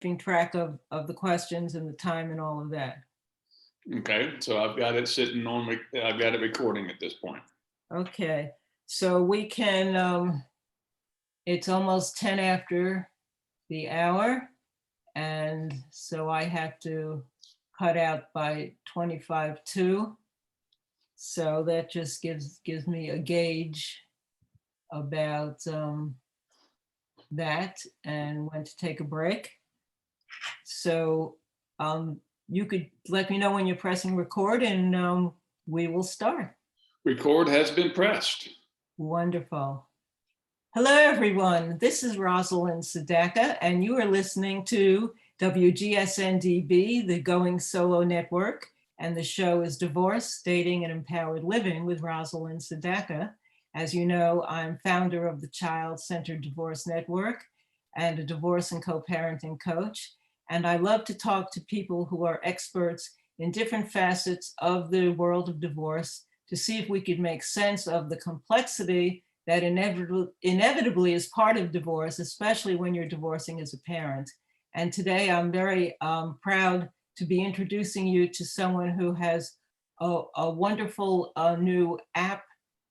keeping track of the questions and the time and all of that. Okay, so I've got it sitting on, I've got it recording at this point. Okay, so we can, it's almost 10 after the hour. And so I have to cut out by 25 to. So that just gives me a gauge about that and when to take a break. So you could let me know when you're pressing record and we will start. Record has been pressed. Wonderful. Hello, everyone. This is Rosiland Sadecca, and you are listening to WGSN-DB, the Going Solo Network, and the show is Divorce, Dating, and Empowered Living with Rosiland Sadecca. As you know, I'm founder of the Child-Centered Divorce Network and a divorce and co-parenting coach. And I love to talk to people who are experts in different facets of the world of divorce to see if we could make sense of the complexity that inevitably is part of divorce, especially when you're divorcing as a parent. And today I'm very proud to be introducing you to someone who has a wonderful new app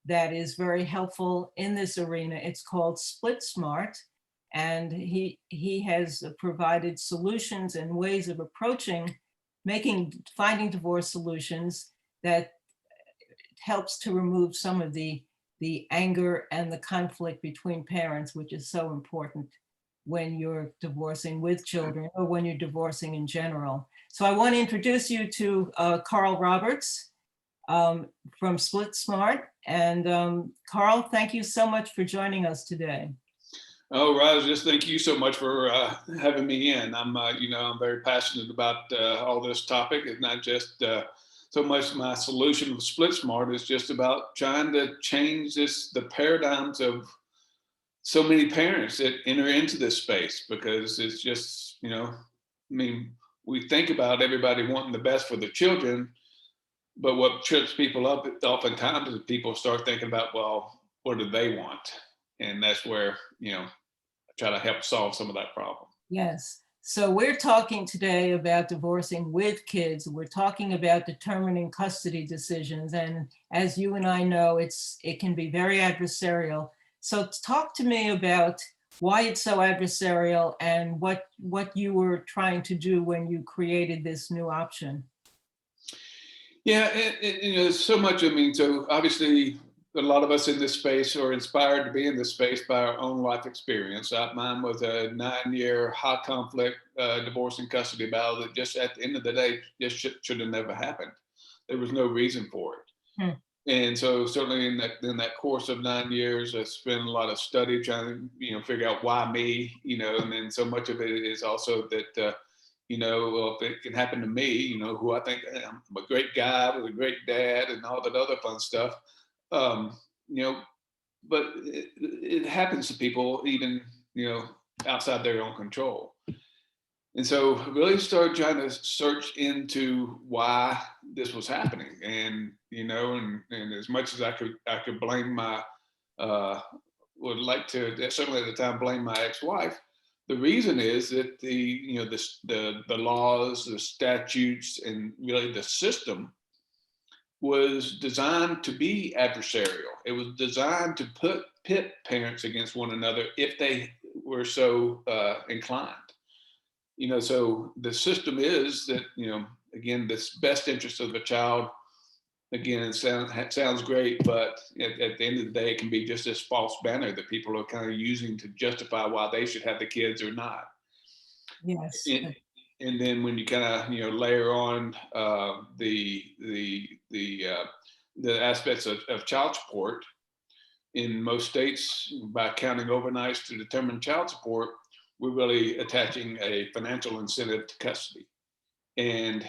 that is very helpful in this arena. It's called Split Smart, and he has provided solutions and ways of approaching finding divorce solutions that helps to remove some of the anger and the conflict between parents, which is so important when you're divorcing with children or when you're divorcing in general. So I want to introduce you to Carl Roberts from Split Smart. And Carl, thank you so much for joining us today. Oh, Roz, just thank you so much for having me in. I'm very passionate about all this topic. It's not just so much my solution with Split Smart is just about trying to change the paradigms of so many parents that enter into this space, because it's just, we think about everybody wanting the best for the children, but what trips people up oftentimes is people start thinking about, well, what do they want? And that's where, I try to help solve some of that problem. Yes. So we're talking today about divorcing with kids. We're talking about determining custody decisions. And as you and I know, it can be very adversarial. So talk to me about why it's so adversarial and what you were trying to do when you created this new option. Yeah, so much. So obviously, a lot of us in this space are inspired to be in this space by our own life experience. Mine was a 9-year high conflict divorce and custody battle that just at the end of the day just should have never happened. There was no reason for it. And so certainly in that course of 9 years, I spent a lot of study trying to figure out why me, and then so much of it is also that well, if it can happen to me, who I think I'm a great guy with a great dad and all that other fun stuff. But it happens to people even, outside their own control. And so really started trying to search into why this was happening. And, and as much as I could blame would like to certainly at the time blame my ex-wife, the reason is that the laws, the statutes, and really the system was designed to be adversarial. It was designed to pit parents against one another if they were so inclined. So the system is that, again, this best interest of the child, again, it sounds great, but at the end of the day, it can be just this false banner that people are kind of using to justify why they should have the kids or not. Yes. And then when you kind of layer on the aspects of child support in most states, by counting overnights to determine child support, we're really attaching a financial incentive to custody. And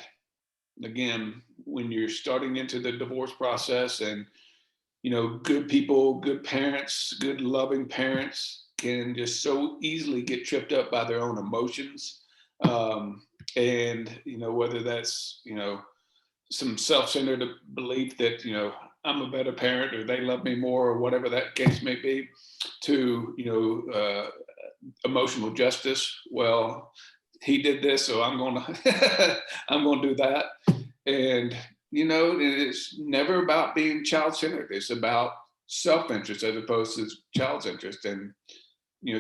again, when you're starting into the divorce process, and good people, good parents, good loving parents can just so easily get tripped up by their own emotions. And whether that's some self-centered belief that I'm a better parent or they love me more or whatever that case may be, to emotional justice. Well, he did this, so I'm going to I'm going to do that. And it's never about being child-centered. It's about self-interest as opposed to child's interest. And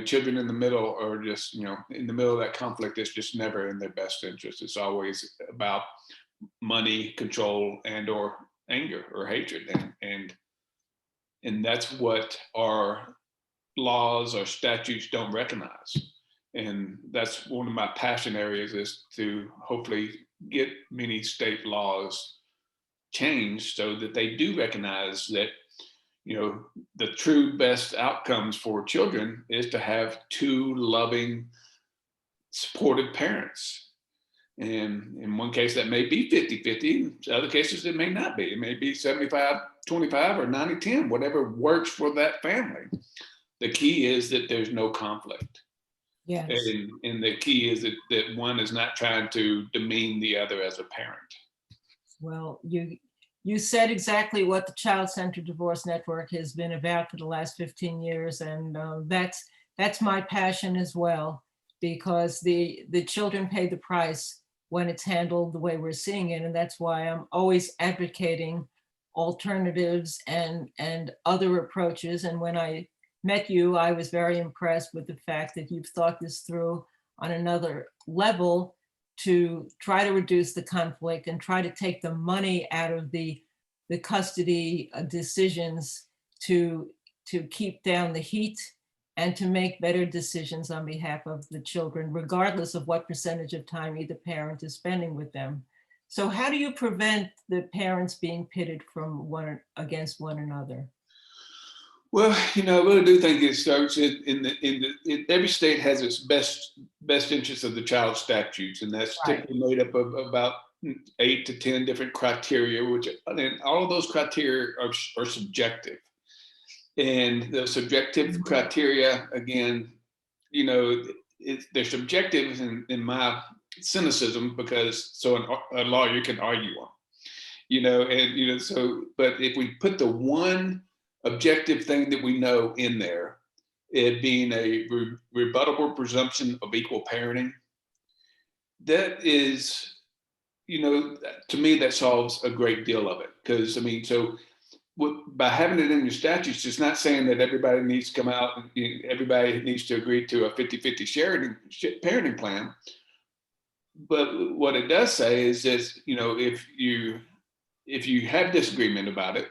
children in the middle are just in the middle of that conflict. It's just never in their best interest. It's always about money, control, and or anger or hatred, and that's what our laws or statutes don't recognize. And that's one of my passion areas, is to hopefully get many state laws changed so that they do recognize that the true best outcomes for children is to have two loving, supportive parents. And in one case that may be 50-50, in other cases it may not be. It may be 75-25 or 90-10, whatever works for that family. The key is that there's no conflict. Yes. And the key is that one is not trying to demean the other as a parent. Well, you said exactly what the Child Centered Divorce Network has been about for the last 15 years. And that's my passion as well, because the children pay the price when it's handled the way we're seeing it. And that's why I'm always advocating alternatives and other approaches. And when I met you, I was very impressed with the fact that you've thought this through on another level to try to reduce the conflict and try to take the money out of the custody decisions to keep down the heat and to make better decisions on behalf of the children, regardless of what percentage of time either parent is spending with them. So how do you prevent the parents being pitted from against one another? Well, I really do think it starts in every state has its best interest of the child statutes, and that's typically made up of about 8 to 10 different criteria, which all of those criteria are subjective. And the subjective criteria, again, they're subjective in my cynicism, because so a lawyer can argue them, so, but if we put the one objective thing that we know in there, it being a rebuttable presumption of equal parenting, that is, to me, that solves a great deal of it. Because by having it in your statutes, it's not saying that everybody needs to come out and everybody needs to agree to a 50-50 parenting plan. But what it does say is this, if you have disagreement about it,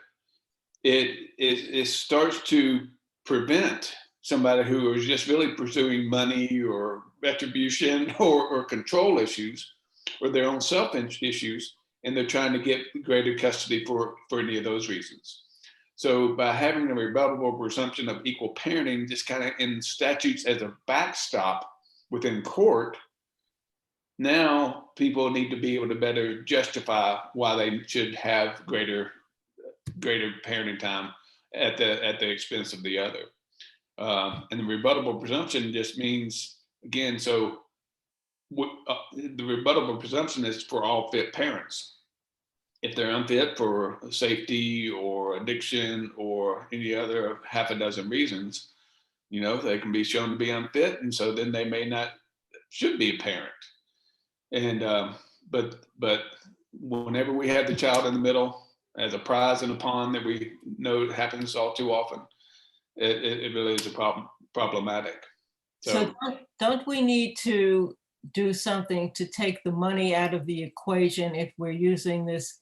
it starts to prevent somebody who is just really pursuing money or retribution or control issues or their own self issues, and they're trying to get greater custody for any of those reasons. So by having a rebuttable presumption of equal parenting, just kind of in statutes as a backstop within court, now people need to be able to better justify why they should have greater parenting time at the expense of the other. And the rebuttable presumption just means, again, so the rebuttable presumption is for all fit parents. If they're unfit for safety or addiction or any other half a dozen reasons, they can be shown to be unfit, and so then they may not should be a parent. And but whenever we have the child in the middle as a prize in a pond that we know happens all too often, it really is problematic. So don't we need to do something to take the money out of the equation if we're using this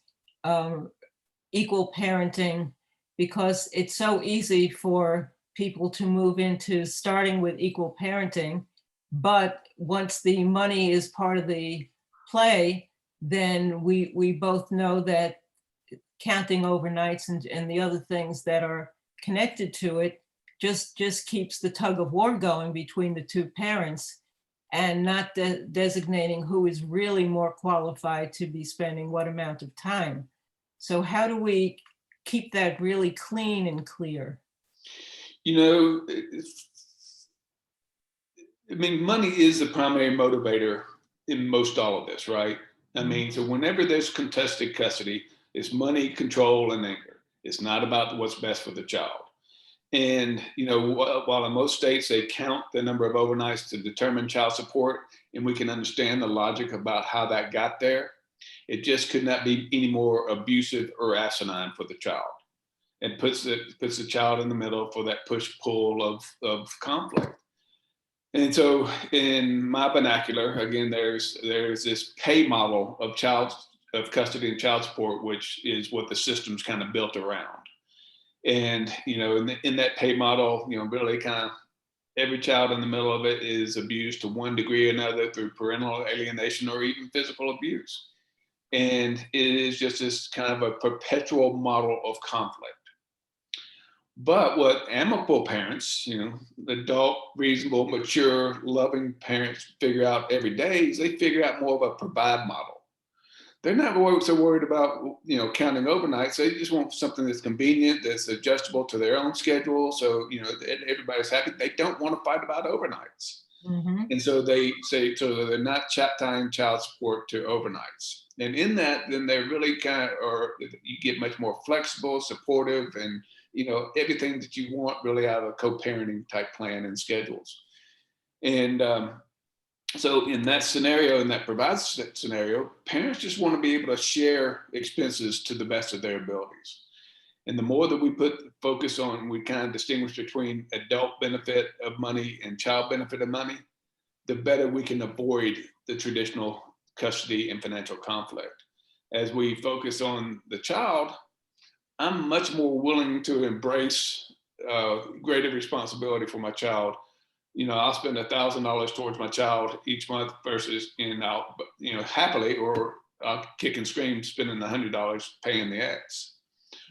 equal parenting, because it's so easy for people to move into starting with equal parenting, but once the money is part of the play, then we both know that counting overnights and the other things that are connected to it just keeps the tug of war going between the two parents, and not designating who is really more qualified to be spending what amount of time. So how do we keep that really clean and clear? Money is the primary motivator in most all of this, right? So whenever there's contested custody, it's money, control, and anger. It's not about what's best for the child. And, while in most states they count the number of overnights to determine child support, and we can understand the logic about how that got there, it just could not be any more abusive or asinine for the child. It puts the child in the middle for that push-pull of conflict. And so in my vernacular, again, there's this pay model of custody and child support, which is what the system's kind of built around. And, in that pay model, really kind of every child in the middle of it is abused to one degree or another through parental alienation or even physical abuse. And it is just this kind of a perpetual model of conflict. But what amicable parents, adult, reasonable, mature, loving parents figure out every day is they figure out more of a provide model. They're not so worried about, counting overnights. They just want something that's convenient, that's adjustable to their own schedule. So, everybody's happy. They don't want to fight about overnights. Mm-hmm. And so they say, so they're not tying child support to overnights. And in that, then they're really you get much more flexible, supportive, and, everything that you want really out of a co-parenting type plan and schedules. And so in that scenario, in that provide scenario, parents just want to be able to share expenses to the best of their abilities. And the more that we put focus on, we kind of distinguish between adult benefit of money and child benefit of money, the better we can avoid the traditional custody and financial conflict. As we focus on the child, I'm much more willing to embrace greater responsibility for my child. I'll spend $1,000 towards my child each month versus, I'll, happily, or I'll kick and scream spending $100 paying the X.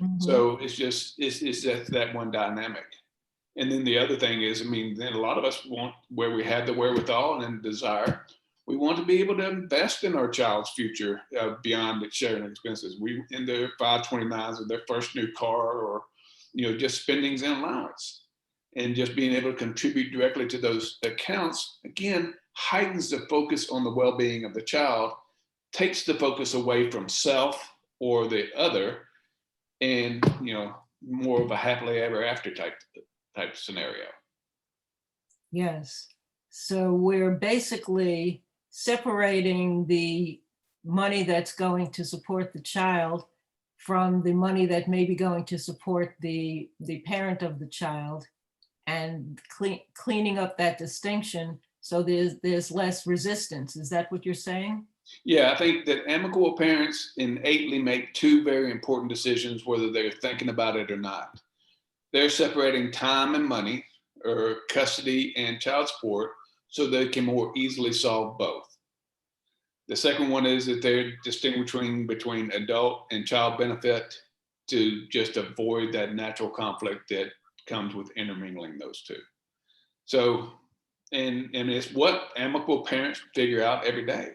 Mm-hmm. So it's that one dynamic. And then the other thing is, then a lot of us want, where we have the wherewithal and desire, we want to be able to invest in our child's future beyond sharing expenses. We in their 529s or their first new car, or just spendings and allowance, and just being able to contribute directly to those accounts again heightens the focus on the well-being of the child, takes the focus away from self or the other, and more of a happily ever after type scenario. Yes. So we're basically separating the money that's going to support the child from the money that may be going to support the parent of the child, and cleaning up that distinction so there's less resistance. Is that what you're saying? Yeah, I think that amicable parents innately make two very important decisions, whether they're thinking about it or not. They're separating time and money, or custody and child support, so they can more easily solve both. The second one is that they're distinguishing between adult and child benefit to just avoid that natural conflict that comes with intermingling those two. So, and it's what amicable parents figure out every day.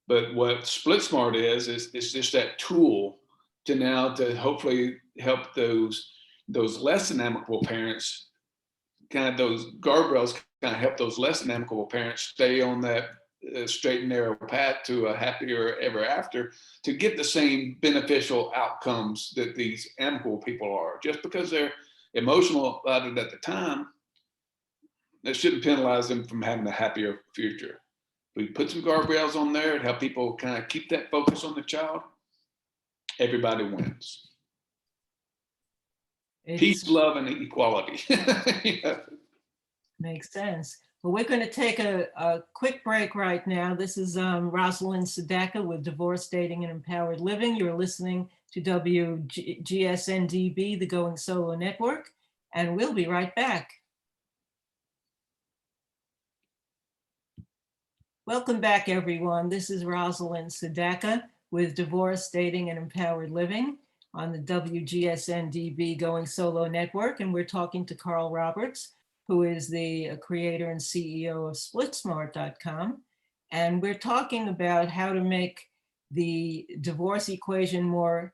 But what Split Smart is just that tool to hopefully help those less than amicable parents, kind of those guardrails kind of help those less than amicable parents stay on that straight and narrow path to a happier ever after, to get the same beneficial outcomes that these amicable people are. Just because they're emotional about it at the time, that shouldn't penalize them from having a happier future. We put some guardrails on there to help people kind of keep that focus on the child. Everybody wins. Peace, love, and equality. Yeah. Makes sense. Well, we're going to take a quick break right now. This is Rosiland Sadecca with Divorce, Dating, and Empowered Living. You're listening to WGSNDB, the Going Solo Network, and we'll be right back. Welcome back, everyone. This is Rosiland Sadecca with Divorce, Dating, and Empowered Living on the WGSNDB Going Solo Network, and we're talking to Carl Roberts, who is the creator and CEO of SplitSmart.com. And we're talking about how to make the divorce equation more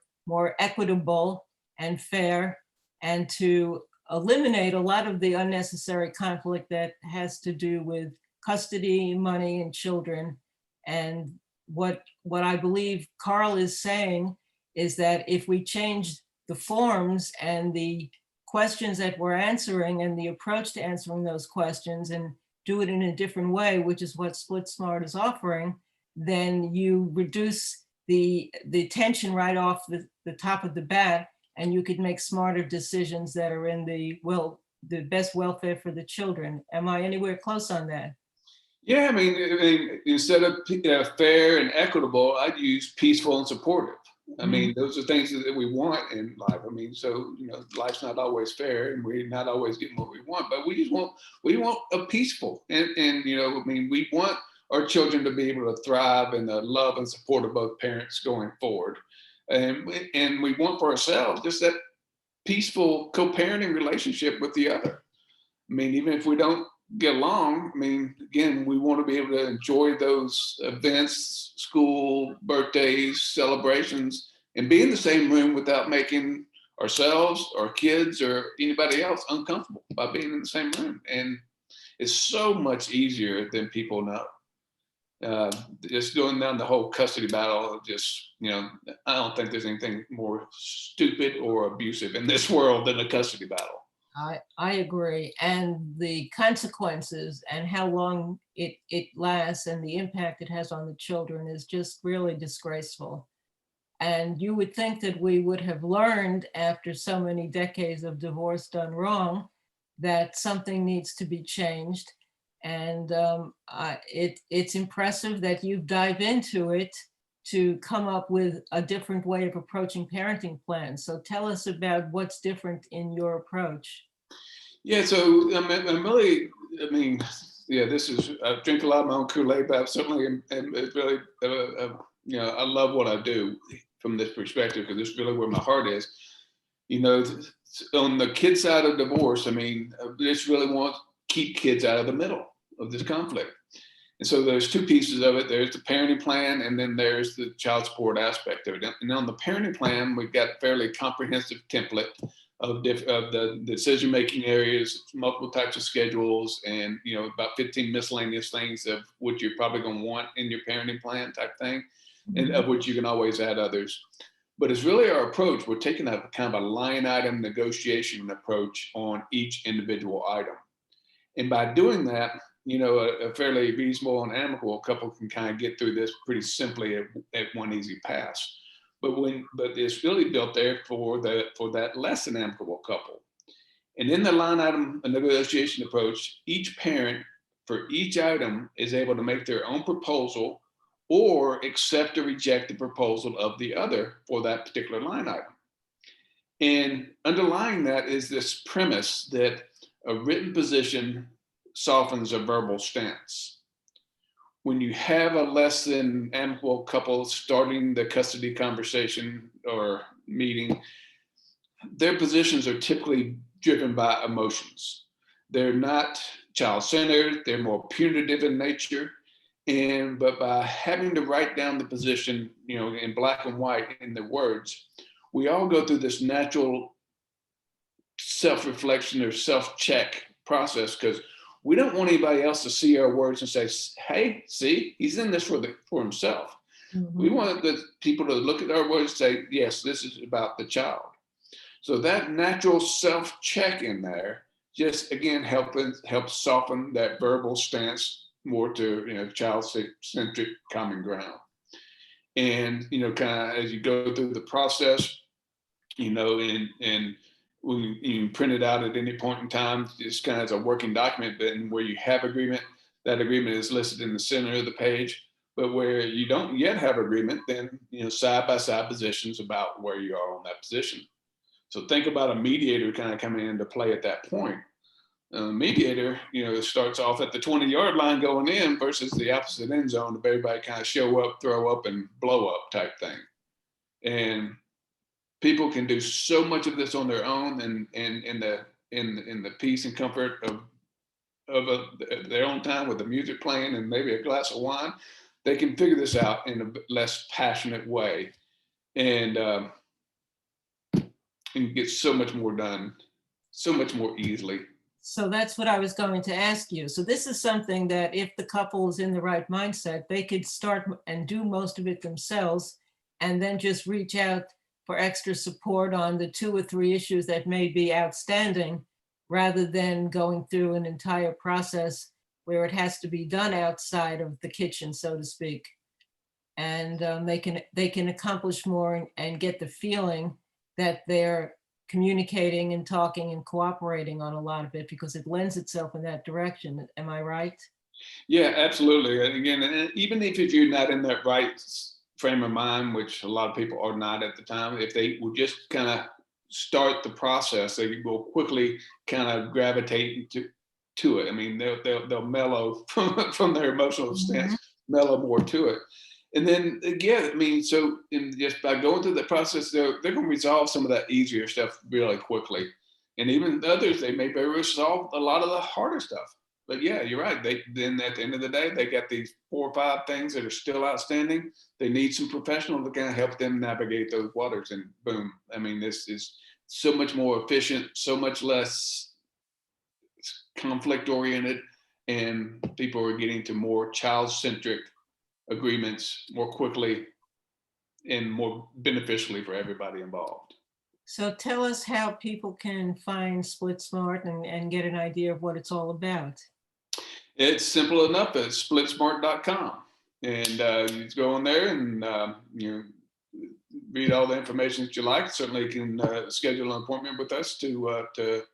equitable and fair, and to eliminate a lot of the unnecessary conflict that has to do with custody, money, and children. And what I believe Carl is saying is that if we change the forms and the questions that we're answering and the approach to answering those questions and do it in a different way, which is what Split Smart is offering, then you reduce the tension right off the top of the bat, and you could make smarter decisions that are in the best welfare for the children. Am I anywhere close on that? Yeah, I mean, instead of fair and equitable, I'd use peaceful and supportive. I mean, those are things that we want in life. I mean, so, life's not always fair and we're not always getting what we want, but we want a peaceful and I mean, we want our children to be able to thrive in the love and support of both parents going forward. And we want for ourselves just that peaceful co-parenting relationship with the other. I mean, even if we don't get along, I mean, again, we want to be able to enjoy those events, school, birthdays, celebrations, and be in the same room without making ourselves or kids or anybody else uncomfortable by being in the same room. And it's so much easier than people know. Just going down the whole custody battle, I don't think there's anything more stupid or abusive in this world than a custody battle. I agree. And the consequences and how long it lasts and the impact it has on the children is just really disgraceful. And you would think that we would have learned after so many decades of divorce done wrong that something needs to be changed. And it's impressive that you dive into it to come up with a different way of approaching parenting plans. So tell us about what's different in your approach. Yeah, so I'm really, this is, I drink a lot of my own Kool-Aid, but I certainly am really, I love what I do from this perspective, because this is really where my heart is. On the kid side of divorce, I just really want to keep kids out of the middle of this conflict. And so there's two pieces of it. There's the parenting plan, and then there's the child support aspect of it. And on the parenting plan, we've got a fairly comprehensive template of the decision-making areas, multiple types of schedules, and about 15 miscellaneous things of what you're probably going to want in your parenting plan type thing, and of which you can always add others. But it's really our approach. We're taking a kind of a line item negotiation approach on each individual item. And by doing that, a fairly reasonable and amicable couple can kind of get through this pretty simply at one easy pass. But it's really built there for that less than amicable couple. And in the line item negotiation approach, each parent for each item is able to make their own proposal or accept or reject the proposal of the other for that particular line item. And underlying that is this premise that a written position softens a verbal stance. When you have a less than amicable couple starting the custody conversation or meeting, their positions are typically driven by emotions. They're not child-centered, they're more punitive in nature. But by having to write down the position, in black and white in the words, we all go through this natural self-reflection or self-check process, because we don't want anybody else to see our words and say, hey, see, he's in this for himself. Mm-hmm. We want the people to look at our words and say, yes, this is about the child. So that natural self-check in there just, again, helps soften that verbal stance more to, child-centric common ground. And, kind of as you go through the process, and when you print it out at any point in time, just kind of as a working document, but where you have agreement, that agreement is listed in the center of the page. But where you don't yet have agreement, then, side by side positions about where you are on that position. So think about a mediator kind of coming into play at that point. Mediator, starts off at the 20-yard line going in versus the opposite end zone of everybody kind of show up, throw up, and blow up type thing. And people can do so much of this on their own, and in the peace and comfort of their own time with the music playing and maybe a glass of wine. They can figure this out in a less passionate way, and get so much more done, so much more easily. So that's what I was going to ask you. So this is something that if the couple is in the right mindset, they could start and do most of it themselves, and then just reach out for extra support on the 2 or 3 issues that may be outstanding, rather than going through an entire process where it has to be done outside of the kitchen, so to speak. And they can accomplish more and get the feeling that they're communicating and talking and cooperating on a lot of it, because it lends itself in that direction. Am I right? Yeah, absolutely. And again, and even if you're not in that right frame of mind, which a lot of people are not at the time, if they will just kind of start the process, they will quickly kind of gravitate to it. I mean, they'll mellow from their emotional stance, mellow more to it. And then again, I mean, so just by going through the process, they're going to resolve some of that easier stuff really quickly. And even others, they may be able to resolve a lot of the harder stuff. But yeah, you're right. Then at the end of the day, they got these 4 or 5 things that are still outstanding. They need some professional to kind of help them navigate those waters. And boom, I mean, this is so much more efficient, so much less conflict oriented, and people are getting to more child-centric agreements more quickly and more beneficially for everybody involved. So tell us how people can find Split Smart and get an idea of what it's all about. It's simple enough. It's splitsmart.com, and you go on there and you read all the information that you like. Certainly, you can schedule an appointment with us to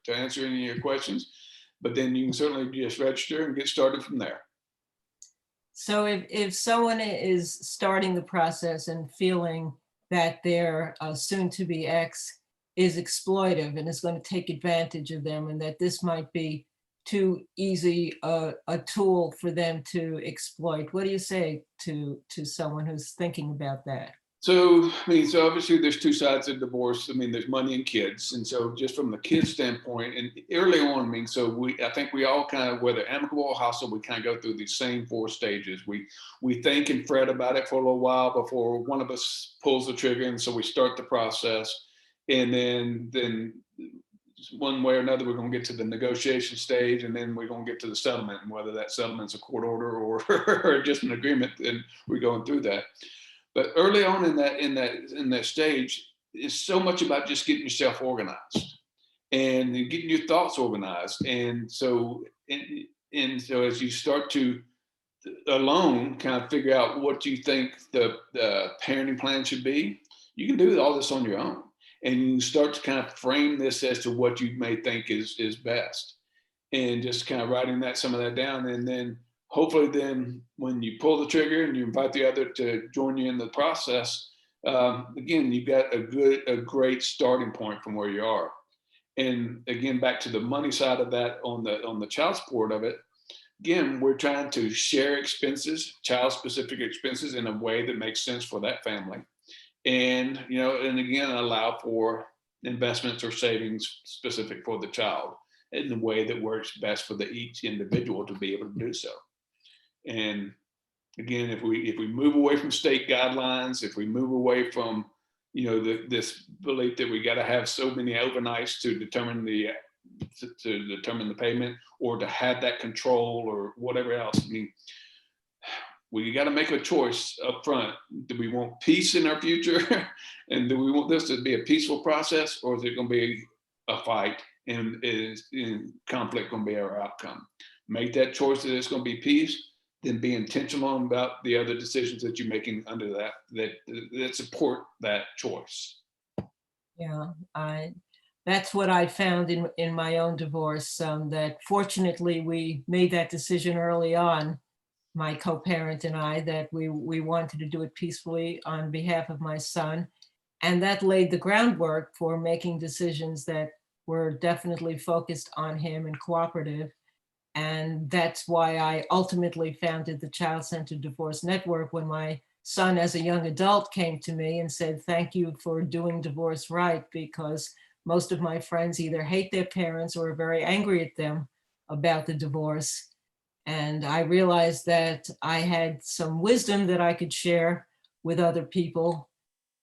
answer any of your questions. But then you can certainly just register and get started from there. So if someone is starting the process and feeling that their soon-to-be ex is exploitive and is going to take advantage of them, and that this might be too easy a tool for them to exploit, what do you say to someone who's thinking about that? So, I mean, so obviously there's 2 sides of divorce. I mean, there's money and kids. And so just from the kids standpoint, and early on, I mean, so I think we all kind of, whether amicable or hostile, we kind of go through these same 4 stages. We think and fret about it for a little while before one of us pulls the trigger. And so we start the process. And then one way or another, we're going to get to the negotiation stage, and then we're going to get to the settlement, and whether that settlement's a court order or just an agreement, and we're going through that. But early on in that stage, it's so much about just getting yourself organized and getting your thoughts organized. And so as you start to alone kind of figure out what you think the parenting plan should be, you can do all this on your own. And you start to kind of frame this as to what you may think is best, and just kind of writing some of that down. And then hopefully then when you pull the trigger and you invite the other to join you in the process, again, you've got a great starting point from where you are. And again, back to the money side of that, on the child support of it, again, we're trying to share expenses, child specific expenses, in a way that makes sense for that family. And, and again, allow for investments or savings specific for the child in the way that works best for each individual to be able to do so. And again, if we move away from state guidelines, if we move away from, this belief that we got to have so many overnights to determine the payment, or to have that control or whatever else, I mean, we got to make a choice up front. Do we want peace in our future? And do we want this to be a peaceful process, or is it going to be a fight, and is conflict going to be our outcome? Make that choice that it's going to be peace, then be intentional about the other decisions that you're making under that support that choice. Yeah, that's what I found in my own divorce, that fortunately we made that decision early on, my co-parent and I, that we wanted to do it peacefully on behalf of my son. And that laid the groundwork for making decisions that were definitely focused on him and cooperative. And that's why I ultimately founded the Child Centered Divorce Network, when my son as a young adult came to me and said, "Thank you for doing divorce right," because most of my friends either hate their parents or are very angry at them about the divorce. And I realized that I had some wisdom that I could share with other people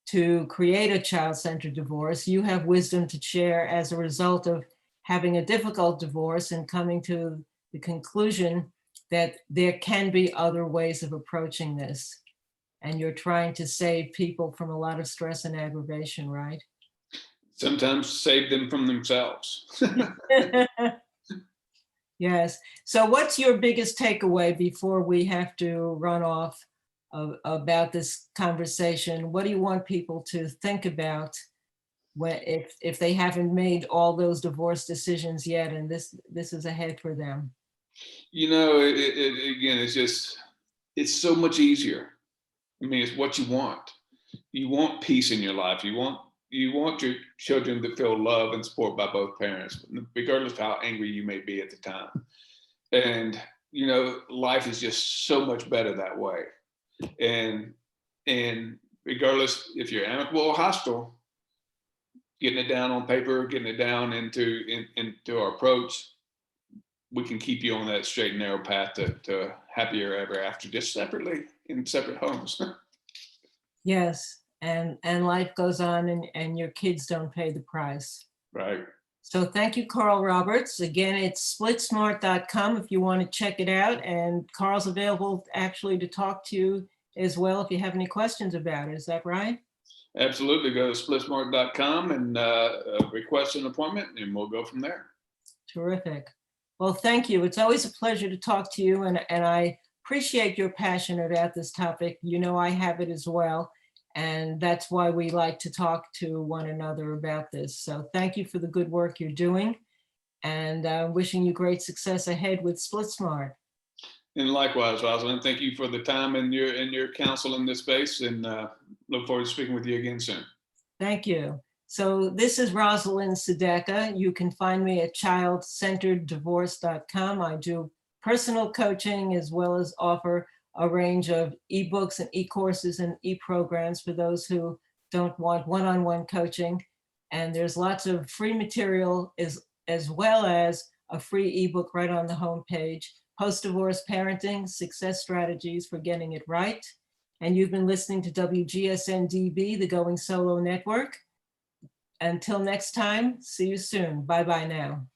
to create a child-centered divorce. You have wisdom to share as a result of having a difficult divorce and coming to the conclusion that there can be other ways of approaching this. and you're trying to save people from a lot of stress and aggravation, right? Sometimes save them from themselves. Yes. So what's your biggest takeaway before we have to run off about this conversation? What do you want people to think about when, if they haven't made all those divorce decisions yet, and this is ahead for them? You know, again, it's so much easier. I mean, it's what you want. You want peace in your life. You want your children to feel love and support by both parents, regardless of how angry you may be at the time. And you know, life is just so much better that way. And regardless if you're amicable or hostile, getting it down on paper, getting it down into our approach, we can keep you on that straight and narrow path to happier ever after, just separately in separate homes. Yes, and life goes on, and your kids don't pay the price. Right. So thank you, Carl Roberts. Again, it's splitsmart.com if you want to check it out. And Carl's available actually to talk to you as well if you have any questions about it. Is that right? Absolutely. Go to splitsmart.com and request an appointment, and we'll go from there. Terrific. Well, thank you. It's always a pleasure to talk to you, and I appreciate your passion about this topic. You know, I have it as well. And that's why we like to talk to one another about this. So thank you for the good work you're doing, and wishing you great success ahead with SplitSmart. And likewise, Rosalind, thank you for the time and your counsel in this space, and look forward to speaking with you again soon. Thank you. So this is Rosiland Sadecca. You can find me at childcentereddivorce.com. I do personal coaching as well as offer a range of ebooks and e-courses and e-programs for those who don't want one-on-one coaching. And there's lots of free material as well as a free ebook right on the homepage, Post-Divorce Parenting, Success Strategies for Getting It Right. And you've been listening to WGSN-DB, the Going Solo Network. Until next time, see you soon. Bye-bye now.